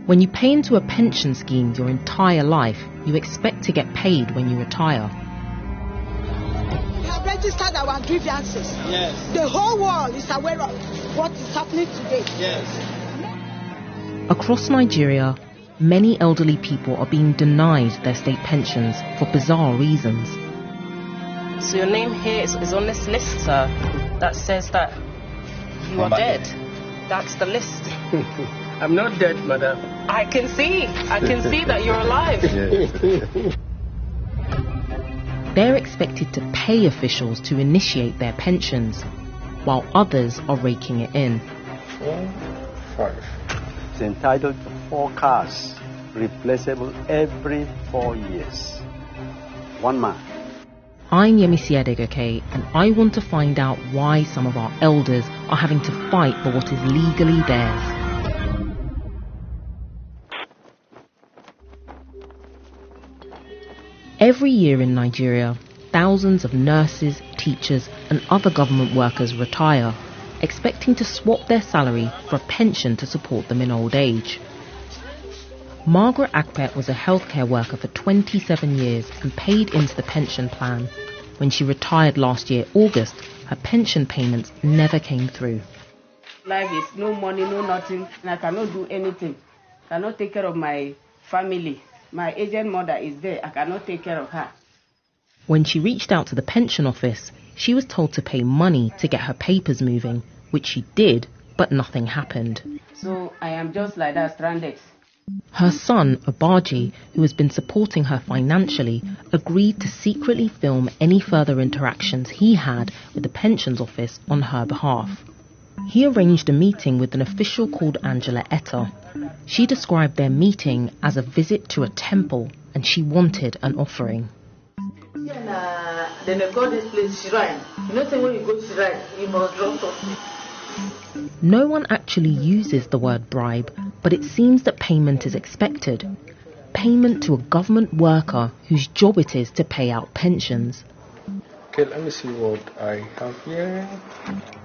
When you pay into a pension scheme your entire life, you expect to get paid when you retire. We have registered our grievances. Yes. The whole world is aware of what is happening today. Yes. Across Nigeria, many elderly people are being denied their state pensions for bizarre reasons. So your name here is on this list, sir, that says that you are dead. That's the list. I'm not dead, madam. I can see that you're alive. They're expected to pay officials to initiate their pensions, while others are raking it in. 4, 5. It's entitled to 4 cars, replaceable every 4 years. 1 man. I'm Yemisi Adegoke, and I want to find out why some of our elders are having to fight for what is legally theirs. Every year in Nigeria, thousands of nurses, teachers and other government workers retire, expecting to swap their salary for a pension to support them in old age. Margaret Akpet was a healthcare worker for 27 years and paid into the pension plan. When she retired last year, August, her pension payments never came through. Life is no money, no nothing, and I cannot do anything. I cannot take care of my family. My aged mother is there. I cannot take care of her. When she reached out to the pension office, she was told to pay money to get her papers moving, which she did, but nothing happened. So I am just like that, stranded. Her son, Obaji, who has been supporting her financially, agreed to secretly film any further interactions he had with the pensions office on her behalf. He arranged a meeting with an official called Angela Etta. She described their meeting as a visit to a temple, and she wanted an offering. Then they call this place shrine. You know, say when you go to shrine, you must drop something. No one actually uses the word bribe, but it seems that payment is expected. Payment to a government worker whose job it is to pay out pensions. Okay, let me see what I have here.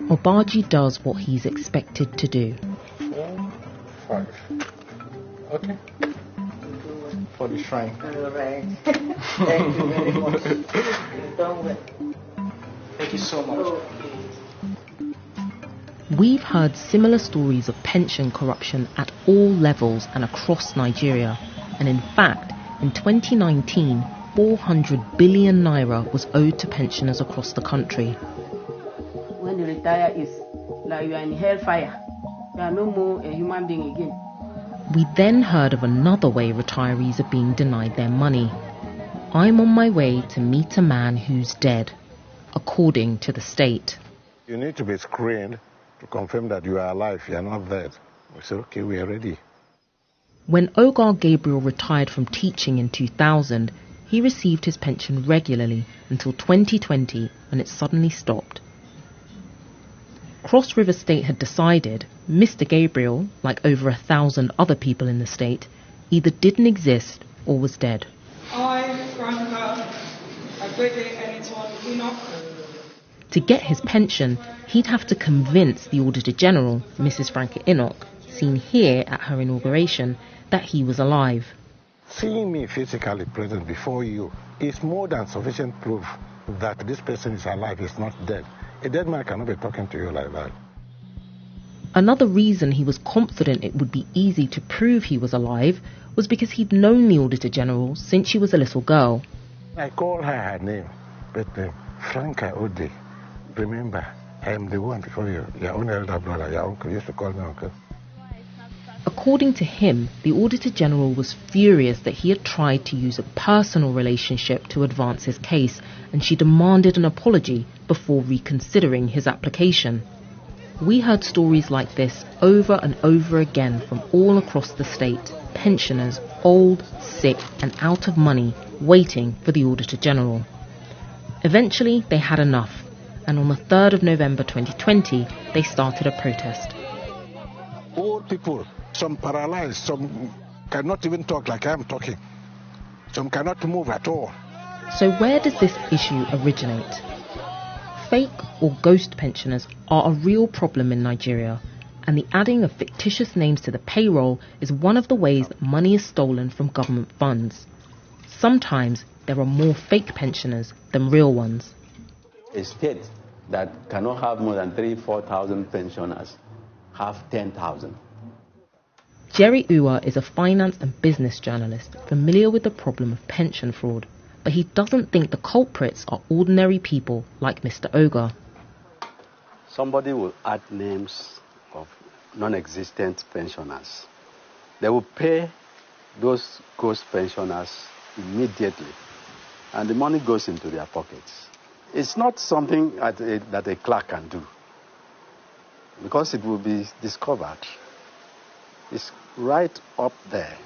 Obaji does what he's expected to do. 4, 5. Okay. For the shrine. All right. Thank you very much. You've done well. Thank you so much. Okay. We've heard similar stories of pension corruption at all levels and across Nigeria. And in fact, in 2019, 400 billion naira was owed to pensioners across the country. When you retire, it's like you are in hellfire. You are no more a human being again. We then heard of another way retirees are being denied their money. I'm on my way to meet a man who's dead, according to the state. You need to be screened to confirm that you are alive, you are not dead. We said, okay, we are ready. When Ogar Gabriel retired from teaching in 2000, he received his pension regularly until 2020 when it suddenly stopped. Cross River State had decided Mr. Gabriel, like over 1,000 other people in the state, either didn't exist or was dead. I, Franca, Agbede Eniton Enoch. To get his pension, he'd have to convince the Auditor General, Mrs. Franca Enoch, seen here at her inauguration, that he was alive. Seeing me physically present before you is more than sufficient proof that this person is alive, is not dead. A dead man cannot be talking to you like that. Another reason he was confident it would be easy to prove he was alive was because he'd known the Auditor General since she was a little girl. I called her name, but Franca Ode. Remember, I am the one before you. Your own elder brother, your uncle used to call me uncle. According to him, the Auditor General was furious that he had tried to use a personal relationship to advance his case, and she demanded an apology before reconsidering his application. We heard stories like this over and over again from all across the state. Pensioners, old, sick and out of money, waiting for the Auditor General. Eventually, they had enough, and on the 3rd of November 2020, they started a protest. Old people, some paralyzed, some cannot even talk like I am talking. Some cannot move at all. So where does this issue originate? Fake or ghost pensioners are a real problem in Nigeria, and the adding of fictitious names to the payroll is one of the ways that money is stolen from government funds. Sometimes there are more fake pensioners than real ones. A state that cannot have more than 3,000-4,000 pensioners have 10,000. Jerry Uwa is a finance and business journalist familiar with the problem of pension fraud, but he doesn't think the culprits are ordinary people like Mr. Oga. Somebody will add names of non-existent pensioners. They will pay those ghost pensioners immediately, and the money goes into their pockets. It's not something that a clerk can do, because it will be discovered. It's right up there.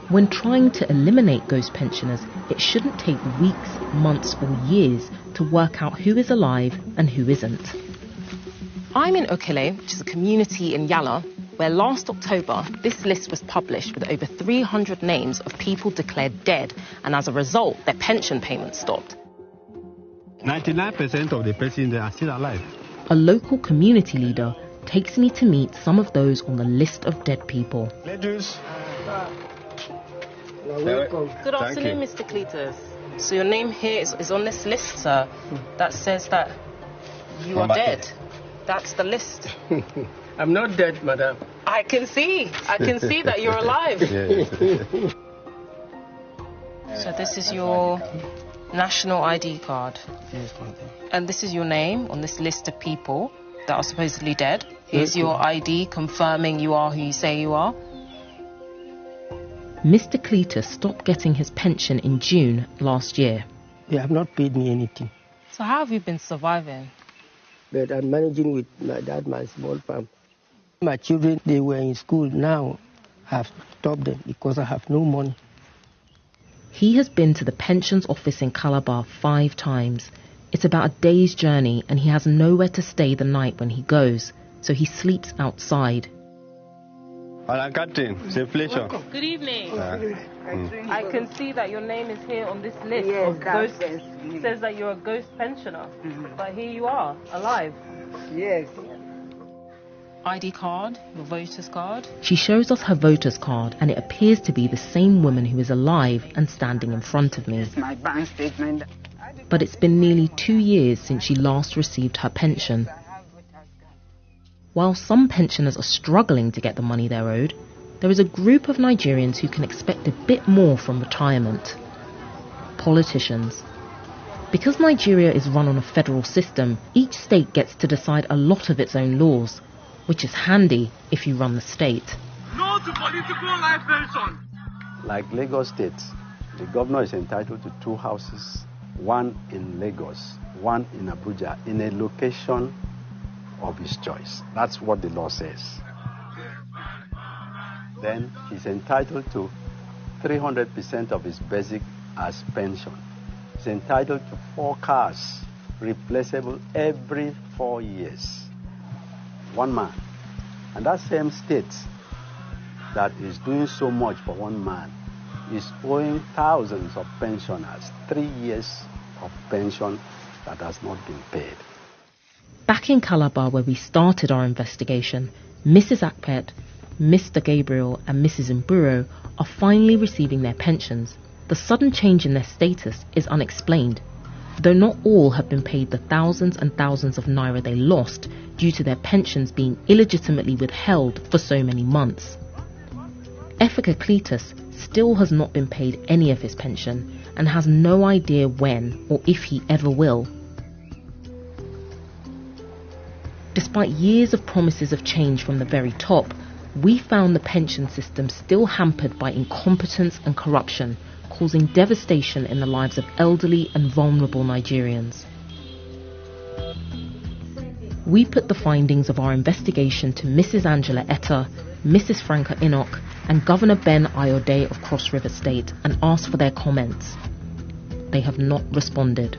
When trying to eliminate ghost pensioners, it shouldn't take weeks, months or years to work out who is alive and who isn't. I'm in Okele, which is a community in Yala, where last October this list was published with over 300 names of people declared dead, and as a result their pension payments stopped. 99% of the persons there are still alive. A local community leader takes me to meet some of those on the list of dead people. Ladies. Good afternoon, Mr. Cletus. So your name here is on this list, sir, that says that you are dead. That's the list. I'm not dead, madam. I can see that you're alive. So this is your national ID card. Yes, madam. And this is your name on this list of people that are supposedly dead. Here's your ID confirming you are who you say you are. Mr. Cletus stopped getting his pension in June last year. They have not paid me anything. So how have you been surviving? But I'm managing with my dad, my small farm. My children, they were in school. Now I've stopped them because I have no money. He has been to the pensions office in Calabar 5 times. It's about a day's journey and he has nowhere to stay the night when he goes, so he sleeps outside. Captain, it's a pleasure. Good evening. I can see that your name is here on this list of Yes, ghosts. It says that you're a ghost pensioner, but here you are, alive. Yes. ID card, your voter's card. She shows us her voter's card and it appears to be the same woman who is alive and standing in front of me. My bank statement. But it's been nearly 2 years since she last received her pension. While some pensioners are struggling to get the money they're owed, there is a group of Nigerians who can expect a bit more from retirement. Politicians. Because Nigeria is run on a federal system, each state gets to decide a lot of its own laws, which is handy if you run the state. No to political life pension. Like Lagos State, the governor is entitled to 2 houses, one in Lagos, one in Abuja, in a location of his choice. That's what the law says. Then he's entitled to 300% of his basic as pension. He's entitled to 4 cars, replaceable every 4 years. 1 man. And that same state that is doing so much for 1 man is owing thousands of pensioners 3 years of pension that has not been paid. Back in Calabar, where we started our investigation, Mrs. Akpet, Mr. Gabriel and Mrs. Mburo are finally receiving their pensions. The sudden change in their status is unexplained, though not all have been paid the thousands and thousands of naira they lost due to their pensions being illegitimately withheld for so many months. Efika Cletus still has not been paid any of his pension and has no idea when or if he ever will. Despite years of promises of change from the very top, we found the pension system still hampered by incompetence and corruption, causing devastation in the lives of elderly and vulnerable Nigerians. We put the findings of our investigation to Mrs. Angela Etta, Mrs. Franca Enoch, and Governor Ben Ayode of Cross River State and asked for their comments. They have not responded.